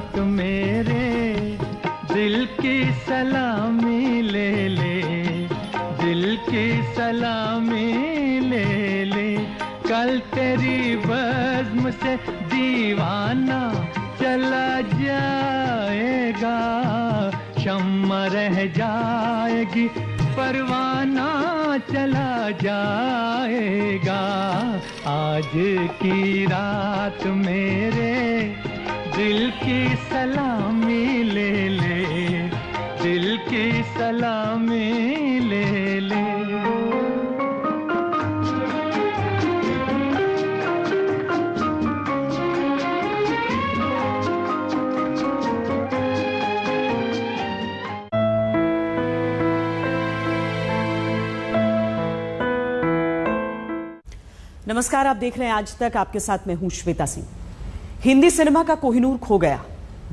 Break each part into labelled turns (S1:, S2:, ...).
S1: रात मेरे दिल की सलामी ले ले, दिल की सलामी ले ले। कल तेरी बज़्म से दीवाना चला जाएगा, शम्मा रह जाएगी, परवाना चला जाएगा। आज की रात मेरे दिल की सलामी ले ले, दिल की सलामी ले ले।
S2: नमस्कार, आप देख रहे हैं आज तक। आपके साथ मैं हूं श्वेता सिंह। हिंदी सिनेमा का कोहिनूर खो गया।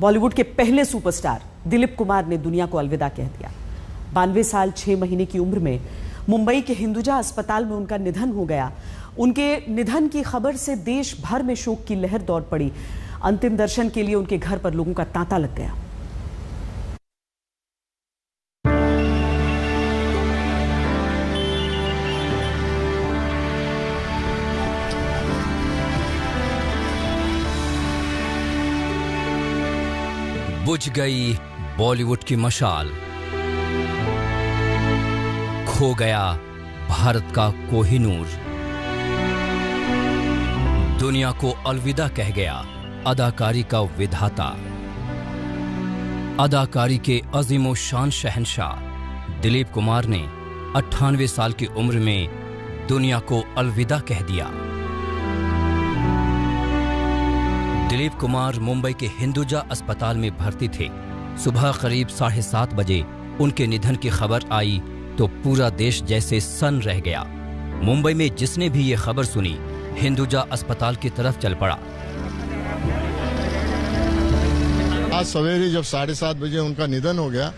S2: बॉलीवुड के पहले सुपरस्टार दिलीप कुमार ने दुनिया को अलविदा कह दिया। 92 साल 6 महीने की उम्र में मुंबई के हिंदुजा अस्पताल में उनका निधन हो गया। उनके निधन की खबर से देश भर में शोक की लहर दौड़ पड़ी। अंतिम दर्शन के लिए उनके घर पर लोगों का तांता लग गया।
S3: बुझ गई बॉलीवुड की मशाल, खो गया भारत का कोहिनूर। दुनिया को अलविदा कह गया अदाकारी का विधाता। अदाकारी के अजीमो शान शहंशाह दिलीप कुमार ने 98 साल की उम्र में दुनिया को अलविदा कह दिया। दिलीप कुमार मुंबई के हिंदुजा अस्पताल में भर्ती थे। सुबह करीब 7:30 बजे उनके निधन की खबर आई तो पूरा देश जैसे सन्न रह गया। मुंबई में जिसने भी ये खबर सुनी हिंदुजा अस्पताल की तरफ चल पड़ा।
S4: आज सवेरे जब 7:30 बजे उनका निधन हो गया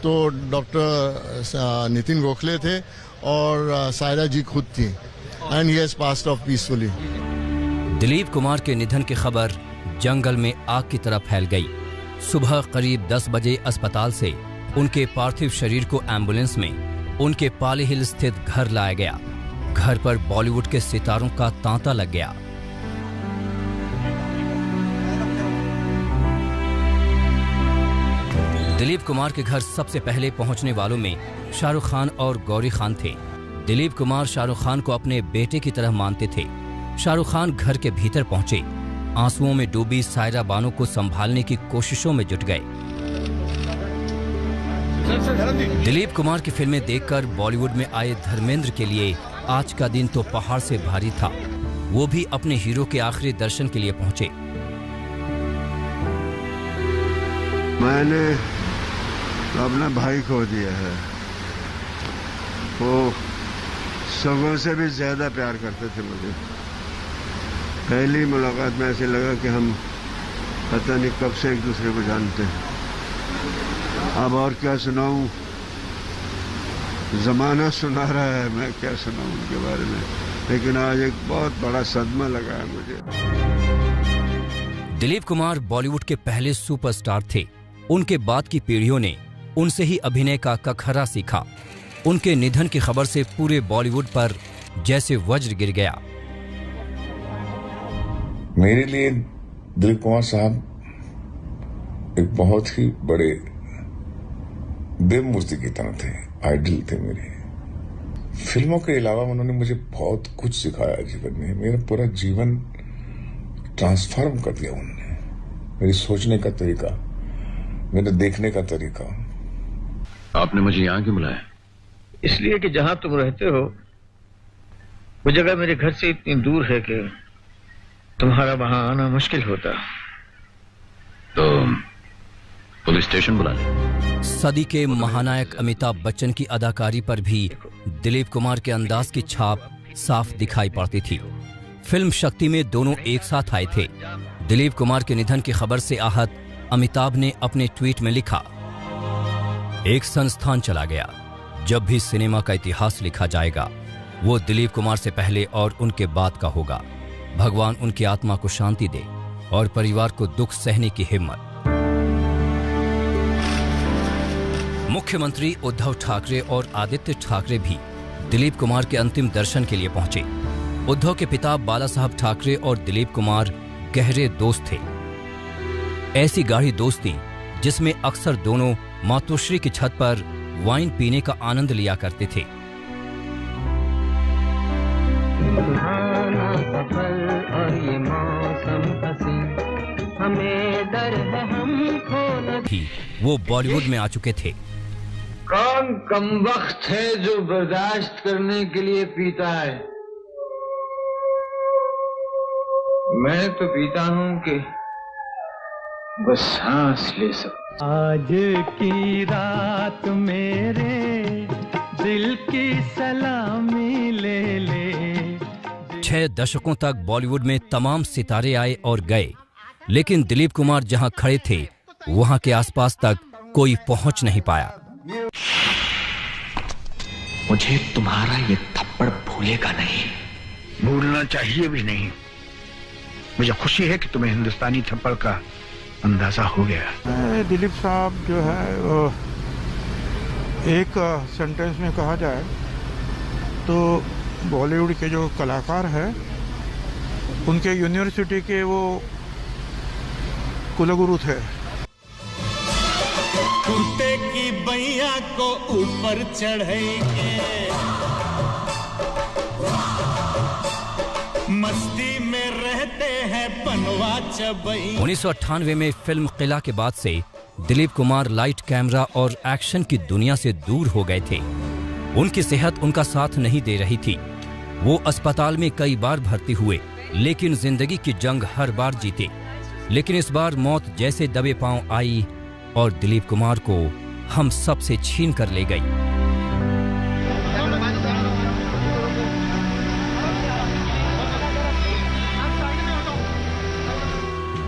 S4: तो डॉक्टर नितिन गोखले थे और सायरा जी खुद थी। And he has passed of peacefully.
S3: Dilip Kumar के निधन की खबर जंगल में आग की तरह फैल गई। सुबह करीब 10 बजे अस्पताल से उनके पार्थिव शरीर को एम्बुलेंस में उनके पाली हिल स्थित घर लाया गया। घर पर बॉलीवुड के सितारों का तांता लग गया। दिलीप कुमार के घर सबसे पहले पहुंचने वालों में शाहरुख खान और गौरी खान थे। दिलीप कुमार शाहरुख खान को अपने बेटे की तरह मानते थे। शाहरुख खान घर के भीतर पहुंचे, आंसुओं में डूबी सायरा बानो को संभालने की कोशिशों में जुट गए। दिलीप कुमार की फिल्में देखकर बॉलीवुड में आए धर्मेंद्र के लिए आज का दिन तो पहाड़ से भारी था। वो भी अपने हीरो के आखिरी दर्शन के लिए पहुंचे।
S5: मैंने अपना भाई खो दिया है। वो सबों से भी ज्यादा प्यार करते थे मुझे। पहली मुलाकात में ऐसे लगा कि हम पता नहीं कब से एक दूसरे को जानते हैं। अब और क्या सुनाऊं, जमाना सुना रहा है, मैं क्या सुनाऊं उनके बारे में। लेकिन आज एक बहुत बड़ा सदमा लगा है मुझे।
S3: दिलीप कुमार बॉलीवुड के पहले सुपरस्टार थे। उनके बाद की पीढ़ियों ने उनसे ही अभिनय का कखरा सीखा। उनके निधन की खबर से पूरे बॉलीवुड पर जैसे वज्र गिर गया।
S6: मेरे लिए दिलीप कुमार साहब एक बहुत ही बड़े देव मूर्ति की तरह थे, आइडल थे मेरे। फिल्मों के अलावा उन्होंने मुझे बहुत कुछ सिखाया जीवन में। मेरा पूरा जीवन ट्रांसफॉर्म कर दिया उन्होंने। मेरी सोचने का तरीका, मेरे देखने का तरीका।
S7: आपने मुझे यहाँ क्यों बुलाया?
S8: इसलिए कि जहां तुम रहते हो वो जगह मेरे घर से इतनी दूर है कि तुम्हारा वहां आना मुश्किल होता।
S7: तो पुलिस स्टेशन बुला ले।
S3: सदी के महानायक अमिताभ बच्चन की अदाकारी पर भी दिलीप कुमार के अंदाज की छाप साफ दिखाई पड़ती थी। फिल्म शक्ति में दोनों एक साथ आए थे। दिलीप कुमार के निधन की खबर से आहत अमिताभ ने अपने ट्वीट में लिखा, एक संस्थान चला गया। जब भी सिनेमा का इतिहास लिखा जाएगा वो दिलीप कुमार से पहले और उनके बाद का होगा। भगवान उनकी आत्मा को शांति दे और परिवार को दुख सहने की हिम्मत। मुख्यमंत्री उद्धव ठाकरे और आदित्य ठाकरे भी दिलीप कुमार के अंतिम दर्शन के लिए पहुंचे। उद्धव के पिता बाला साहब ठाकरे और दिलीप कुमार गहरे दोस्त थे। ऐसी गाढ़ी दोस्ती जिसमें अक्सर दोनों मातोश्री की छत पर वाइन पीने का आनंद लिया करते थे।
S1: हमें डर है हमको
S3: भी वो बॉलीवुड में आ चुके थे।
S8: कौन कमबख्त है जो बर्दाश्त करने के लिए पीता है? मैं तो पीता हूं कि बस सांस ले सकूं।
S1: आज की रात मेरे दिल की सलामी ले ले।
S3: 6 दशकों तक बॉलीवुड में तमाम सितारे आए और गए, लेकिन दिलीप कुमार जहां खड़े थे वहां के आसपास तक कोई पहुंच नहीं पाया।
S9: मुझे तुम्हारा ये थप्पड़ भूलेगा नहीं।
S8: भूलना चाहिए भी नहीं। मुझे खुशी है कि तुम्हें हिंदुस्तानी थप्पड़ का अंदाजा हो गया।
S10: दिलीप साहब जो है वो एक सेंटेंस में कहा जाए तो बॉलीवुड के जो कलाकार हैं उनके यूनिवर्सिटी के वो कुलगुरु थे।
S1: कुत्ते की बैया को ऊपर चढ़ेंगे, मस्ती में रहते हैं पनवा चबई।
S3: 1998 में फिल्म किला के बाद से दिलीप कुमार लाइट कैमरा और एक्शन की दुनिया से दूर हो गए थे। उनकी सेहत उनका साथ नहीं दे रही थी। वो अस्पताल में कई बार भर्ती हुए, लेकिन जिंदगी की जंग हर बार जीते। लेकिन इस बार मौत जैसे दबे पांव आई और दिलीप कुमार को हम सब से छीन कर ले गई।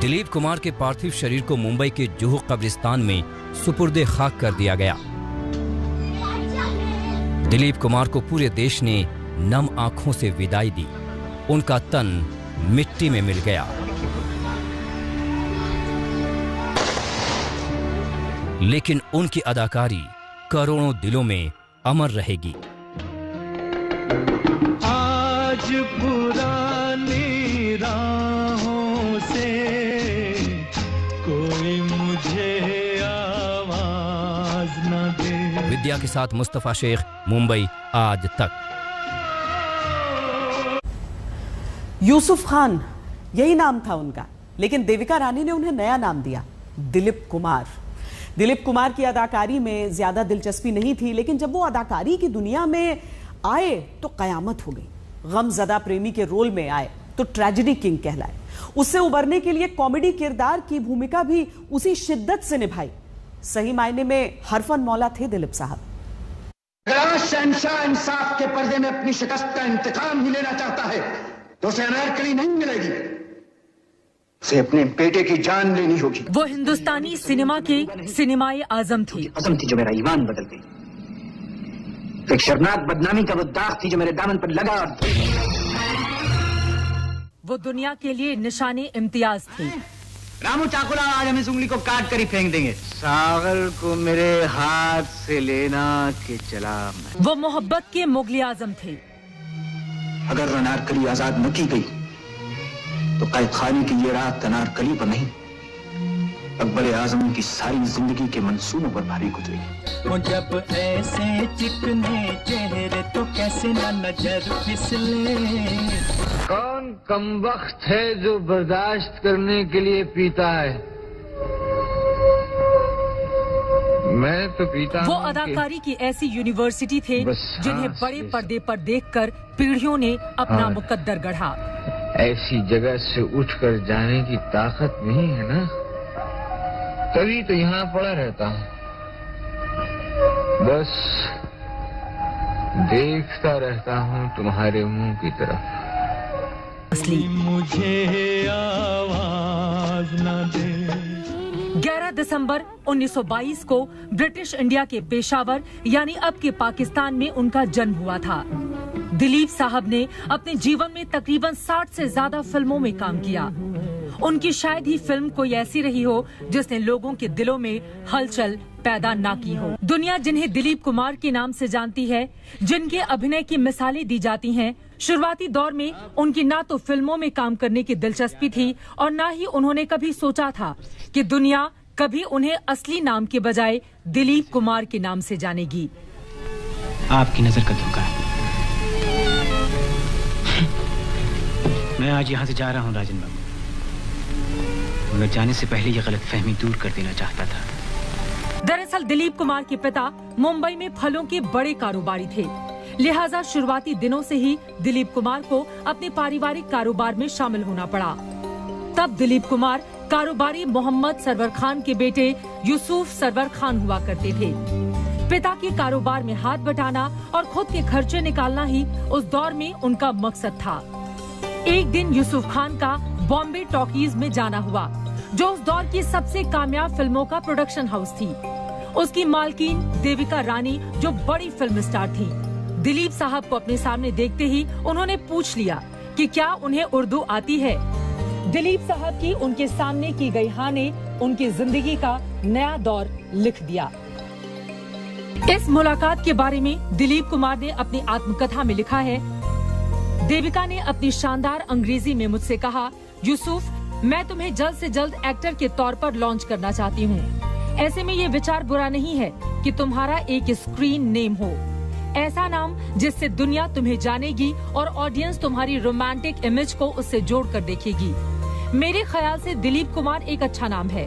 S3: दिलीप कुमार के पार्थिव शरीर को मुंबई के जुहू कब्रिस्तान में सुपुर्दे खाक कर दिया गया। दिलीप कुमार को पूरे देश ने नम आंखों से विदाई दी। उनका तन मिट्टी में मिल गया, लेकिन उनकी अदाकारी करोड़ों दिलों में अमर रहेगी।
S1: आज पुरानी राहों से कोई मुझे आवाज न दे।
S3: विद्या के साथ मुस्तफा शेख, मुंबई आज तक।
S2: यूसुफ खान यही नाम था उनका, लेकिन देविका रानी ने उन्हें नया नाम दिया, दिलीप कुमार। दिलीप कुमार की अदाकारी में ज्यादा दिलचस्पी नहीं थी, लेकिन जब वो अदाकारी की दुनिया में आए तो कयामत हो गई। गमजदा प्रेमी के रोल में आए तो ट्रेजेडी किंग कहलाए। उससे उबरने के लिए कॉमेडी किरदार की भूमिका भी उसी शिद्दत से निभाई। सही मायने में हरफन मौला थे दिलीप साहब।
S11: अगर शहंशाह इंसाफ के पर्दे में अपनी शिकस्त का इंतकाम ही लेना चाहता है तो उसे अनारकली नहीं मिलेगी, उसे अपने बेटे की जान लेनी होगी।
S12: वो हिंदुस्तानी सिनेमा के सिनेमाए आजम थी।
S11: कसम थी जो मेरा ईमान बदल गई। एक शर्मनाक बदनामी का वो दाग थी जो मेरे दामन पर लगा।
S12: वो दुनिया के लिए निशाने इम्तियाज थी।
S11: रामू चाकुला, आज हम इस उंगली को काट कर ही फेंक देंगे। सागर को मेरे हाथ से लेना के चला मैं।
S12: वो मोहब्बत के मुगल आजम थे।
S11: अगर अनारकली आजाद न की गई तो कैद खाने की ये रात अनारकली पर नहीं, अकबर आजम की सारी जिंदगी के मंसूबों पर भारी गुजरी।
S1: जब ऐसे चिकने चेहरे तो कैसे ना नजर फिसले।
S8: कौन कमबख्त है जो बर्दाश्त करने के लिए पीता है? मैं तो पीता हूं।
S12: वो अदाकारी की ऐसी यूनिवर्सिटी थे जिन्हें बड़े पर्दे पर देखकर पीढ़ियों ने अपना मुकद्दर गढ़ा।
S8: ऐसी जगह से उठकर जाने की ताकत नहीं है ना, तभी तो यहाँ पड़ा रहता हूँ। बस देखता रहता हूँ तुम्हारे मुंह की तरफ।
S1: मुझे आवाज न दे।
S12: 11 दिसंबर 1922 को ब्रिटिश इंडिया के पेशावर यानी अब के पाकिस्तान में उनका जन्म हुआ था। दिलीप साहब ने अपने जीवन में तकरीबन 60 से ज्यादा फिल्मों में काम किया। उनकी शायद ही फिल्म कोई ऐसी रही हो जिसने लोगों के दिलों में हलचल पैदा ना की हो। दुनिया जिन्हें दिलीप कुमार के नाम से जानती है, जिनके अभिनय की मिसालें दी जाती हैं, शुरुआती दौर में उनकी ना तो फिल्मों में काम करने की दिलचस्पी थी और ना ही उन्होंने कभी सोचा था कि दुनिया कभी उन्हें असली नाम के बजाय दिलीप कुमार के नाम से जानेगी।
S9: आपकी नजर का धोखा है। मैं आज यहाँ से जा रहा हूँ राजन बाबू, मगर जाने से पहले ये गलतफहमी दूर कर देना चाहता था।
S12: दरअसल दिलीप कुमार के पिता मुंबई में फलों के बड़े कारोबारी थे, लिहाजा शुरुआती दिनों से ही दिलीप कुमार को अपने पारिवारिक कारोबार में शामिल होना पड़ा। तब दिलीप कुमार कारोबारी मोहम्मद सरवर खान के बेटे यूसुफ सरवर खान हुआ करते थे। पिता के कारोबार में हाथ बटाना और खुद के खर्चे निकालना ही उस दौर में उनका मकसद था। एक दिन यूसुफ खान का बॉम्बे टॉकीज में जाना हुआ, जो उस दौर की सबसे कामयाब फिल्मों का प्रोडक्शन हाउस थी। उसकी मालकिन देविका रानी जो बड़ी फिल्म स्टार थी, दिलीप साहब को अपने सामने देखते ही उन्होंने पूछ लिया कि क्या उन्हें उर्दू आती है। दिलीप साहब की उनके सामने की गई हाँ ने उनकी जिंदगी का नया दौर लिख दिया। इस मुलाकात के बारे में दिलीप कुमार ने अपनी आत्मकथा में लिखा है, देविका ने अपनी शानदार अंग्रेजी में मुझसे कहा, यूसुफ, मैं तुम्हें जल्द से जल्द एक्टर के तौर पर लॉन्च करना चाहती हूँ। ऐसे में ये विचार बुरा नहीं है कि तुम्हारा एक स्क्रीन नेम हो, ऐसा नाम जिससे दुनिया तुम्हें जानेगी और ऑडियंस तुम्हारी रोमांटिक इमेज को उससे जोड़कर देखेगी। मेरे ख्याल से दिलीप कुमार एक अच्छा नाम है।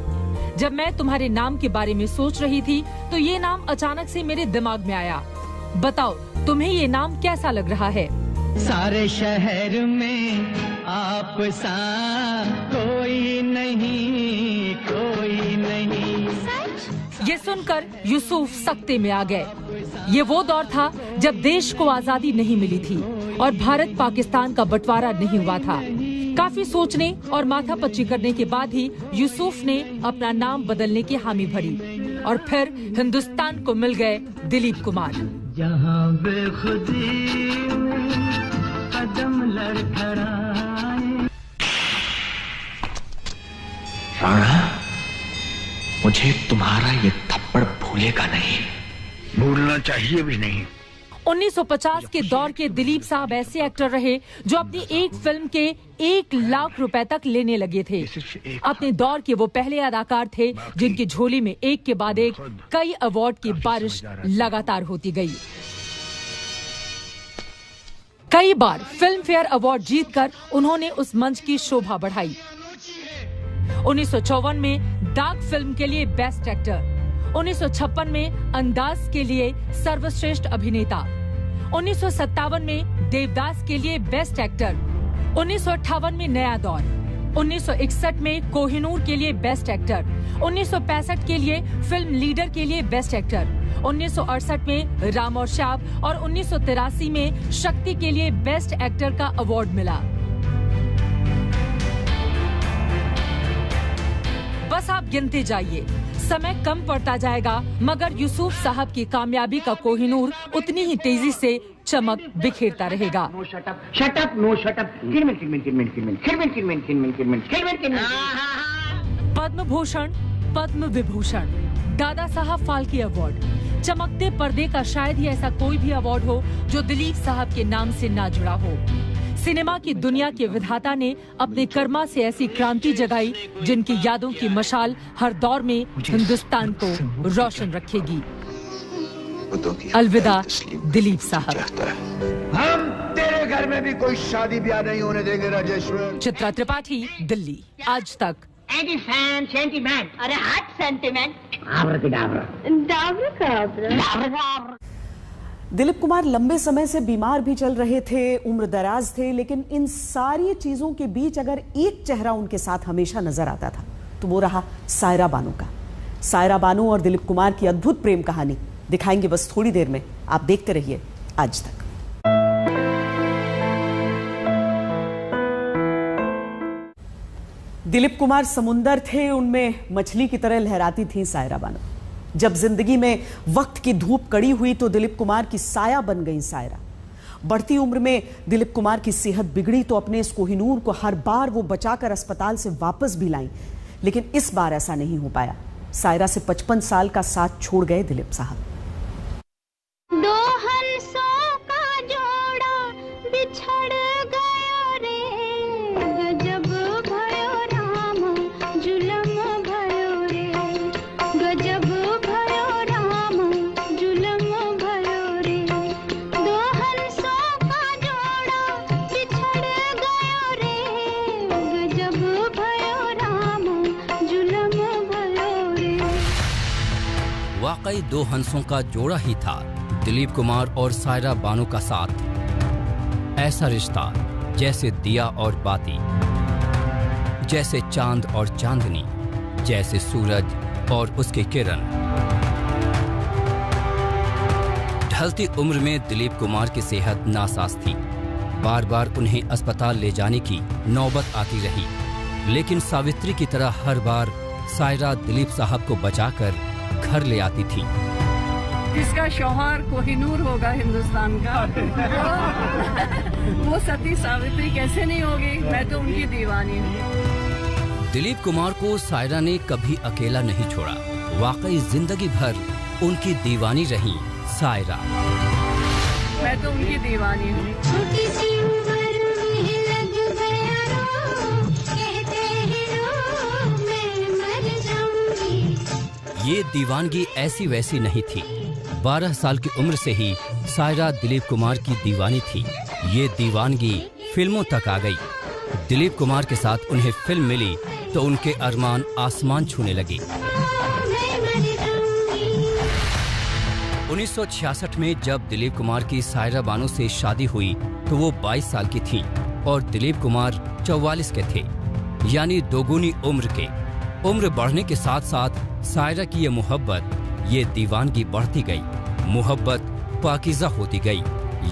S12: जब मैं तुम्हारे नाम के बारे में सोच रही थी तो ये नाम अचानक से मेरे दिमाग में आया। बताओ तुम्हें ये नाम कैसा लग रहा है?
S1: सारे शहर में आप सा कोई नहीं, कोई नहीं।
S12: ये सुनकर यूसुफ सख्ते में आ गए। ये वो दौर था जब देश को आजादी नहीं मिली थी और भारत पाकिस्तान का बंटवारा नहीं हुआ था। काफी सोचने और माथापच्ची करने के बाद ही यूसुफ ने अपना नाम बदलने की हामी भरी और फिर हिंदुस्तान को मिल गए दिलीप कुमार।
S1: जहाँ बेखुदी में कदम लड़खड़ाए।
S9: राणा, मुझे तुम्हारा ये थप्पड़ भूलेगा नहीं।
S8: भूलना चाहिए भी नहीं।
S12: 1950 के दौर के दिलीप साहब ऐसे एक्टर रहे जो अपनी एक फिल्म के 1 लाख रुपए तक लेने लगे थे। अपने दौर के वो पहले अदाकार थे जिनकी झोली में एक के बाद एक कई अवार्ड की बारिश लगातार होती गई। कई बार फिल्म फेयर अवार्ड जीतकर उन्होंने उस मंच की शोभा बढ़ाई। 1954 में डाक फिल्म के लिए बेस्ट एक्टर, 1956 में अंदाज के लिए सर्वश्रेष्ठ अभिनेता, 1957 में देवदास के लिए बेस्ट एक्टर, 1958 में नया दौर, 1961 में कोहिनूर के लिए बेस्ट एक्टर, 1965 के लिए फिल्म लीडर के लिए बेस्ट एक्टर, 1968 में राम और श्याम और 1983 में शक्ति के लिए बेस्ट एक्टर का अवार्ड मिला। बस आप गिनते जाइए, समय कम पड़ता जाएगा मगर यूसुफ साहब की कामयाबी का कोहिनूर उतनी ही तेजी से चमक बिखेरता रहेगा। पद्म भूषण, पद्म विभूषण, दादा साहब फाल्के अवार्ड, चमकते पर्दे का शायद ही ऐसा कोई भी अवार्ड हो जो दिलीप साहब के नाम से ना जुड़ा हो। सिनेमा की दुनिया के विधाता ने अपने कर्मा से ऐसी क्रांति जगाई जिनकी यादों की मशाल हर दौर में हिंदुस्तान को रोशन रखेगी। अलविदा दिलीप साहब।
S5: हम तेरे घर में भी कोई शादी ब्याह नहीं होने देंगे राजेश्वर।
S12: चित्रा त्रिपाठी, दिल्ली, आज तक।
S13: सेंटिमेंट, अरे हट सेंटिमेंट।
S2: दिलीप कुमार लंबे समय से बीमार भी चल रहे थे, उम्र दराज थे, लेकिन इन सारी चीजों के बीच अगर एक चेहरा उनके साथ हमेशा नजर आता था तो वो रहा सायरा बानो का। सायरा बानो और दिलीप कुमार की अद्भुत प्रेम कहानी दिखाएंगे बस थोड़ी देर में। आप देखते रहिए आज तक। दिलीप कुमार समुंदर थे, उनमें मछली की तरह लहराती थी सायरा बानो। जब जिंदगी में वक्त की धूप कड़ी हुई तो दिलीप कुमार की साया बन गई सायरा। बढ़ती उम्र में दिलीप कुमार की सेहत बिगड़ी तो अपने इस कोहिनूर को हर बार वो बचाकर अस्पताल से वापस भी लाई, लेकिन इस बार ऐसा नहीं हो पाया। सायरा से 55 साल का साथ छोड़ गए दिलीप साहब।
S14: दो हंसों का जोड़ा बिछड़ गया रे, गजब भयो राम जुलम भयो रे, गजब भयो राम जुलम भयो रे। दो हंसों का जोड़ा बिछड़ गया रे, गजब भयो राम जुलम भयो रे।
S3: वाकई दो हंसों का जोड़ा ही था दिलीप कुमार और सायरा बानो का साथ। ऐसा रिश्ता जैसे दिया और बाती, जैसे चांद और चांदनी, जैसे सूरज और उसकी किरण। ढलती उम्र में दिलीप कुमार की सेहत नासाज थी। बार बार उन्हें अस्पताल ले जाने की नौबत आती रही, लेकिन सावित्री की तरह हर बार सायरा दिलीप साहब को बचाकर घर ले आती थी।
S15: जिसका शौहर कोहिनूर होगा हिंदुस्तान का, वो सती सावित्री कैसे नहीं होगी? मैं तो उनकी दीवानी हूँ।
S3: दिलीप कुमार को सायरा ने कभी अकेला नहीं छोड़ा। वाकई जिंदगी भर उनकी दीवानी रही सायरा।
S15: मैं तो उनकी दीवानी हूँ।
S14: छोटी सी उम्र में लग गया रो, कहते हैं रो मैं मर जाऊंगी।
S3: ये दीवानगी ऐसी वैसी नहीं थी। 12 साल की उम्र से ही सायरा दिलीप कुमार की दीवानी थी। ये दीवानगी फिल्मों तक आ गई। दिलीप कुमार के साथ उन्हें फिल्म मिली तो उनके अरमान आसमान छूने लगे। 1966 में जब दिलीप कुमार की सायरा बानो से शादी हुई तो वो 22 साल की थी और दिलीप कुमार 44 के थे, यानी दोगुनी उम्र के। उम्र बढ़ने के साथ साथ सायरा की ये मोहब्बत, ये दीवानगी बढ़ती गई। मोहब्बत पाकीज़ा होती गई,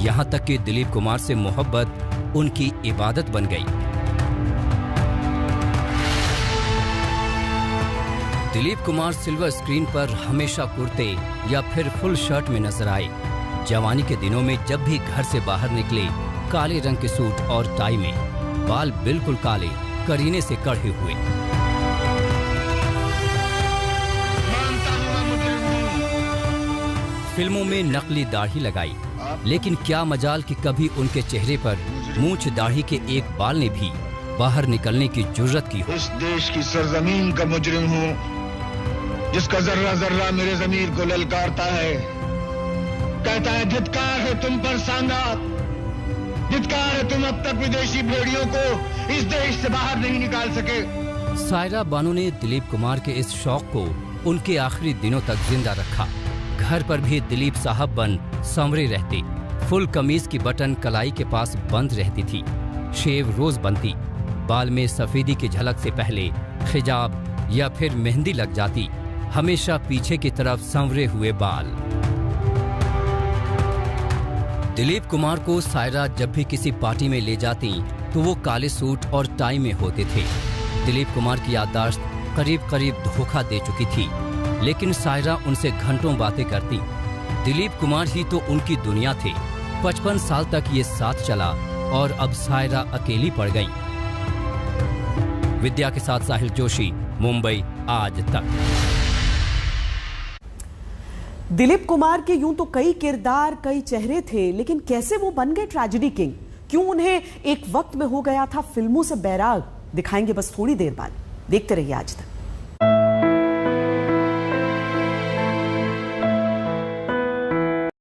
S3: यहाँ तक कि दिलीप कुमार से मोहब्बत उनकी इबादत बन गई। दिलीप कुमार सिल्वर स्क्रीन पर हमेशा कुर्ते या फिर फुल शर्ट में नजर आए। जवानी के दिनों में जब भी घर से बाहर निकले, काले रंग के सूट और टाई में, बाल बिल्कुल काले, करीने से कढ़े हुए। फिल्मों में नकली दाढ़ी लगाई, लेकिन क्या मजाल कि कभी उनके चेहरे पर मूंछ दाढ़ी के एक बाल ने भी बाहर निकलने की जुर्रत की हो।
S16: इस देश की सरजमीन का मुजरिम हूँ, जिसका जर्रा जर्रा मेरे ज़मीर को ललकारता है। कहता है धिक्कार है तुम पर सांगा, धिक्कार है तुम अब तक विदेशी भेड़ियों को इस देश से बाहर नहीं निकाल सके।
S3: सायरा बानो ने दिलीप कुमार के इस शौक को उनके आखिरी दिनों तक जिंदा रखा। घर पर भी दिलीप साहब बन संवरे रहते। फुल कमीज की बटन कलाई के पास बंद रहती थी। शेव रोज बनती। बाल में सफेदी की झलक से पहले हिजाब या फिर मेहंदी लग जाती। हमेशा पीछे की तरफ संवरे हुए बाल। दिलीप कुमार को सायरा जब भी किसी पार्टी में ले जाती तो वो काले सूट और टाई में होते थे। दिलीप कुमार की याददाश्त करीब करीब धोखा दे चुकी थी, लेकिन सायरा उनसे घंटों बातें करती। दिलीप कुमार ही तो उनकी दुनिया थे। 55 साल तक ये साथ चला और अब सायरा अकेली पड़ गई। विद्या के साथ साहिल जोशी, मुंबई आज तक।
S2: दिलीप कुमार के यूं तो कई किरदार, कई चेहरे थे, लेकिन कैसे वो बन गए ट्रेजेडी किंग? क्यों उन्हें एक वक्त में हो गया था फिल्मों से बैराग? दिखाएंगे बस थोड़ी देर बाद। देखते रहिए आज तक।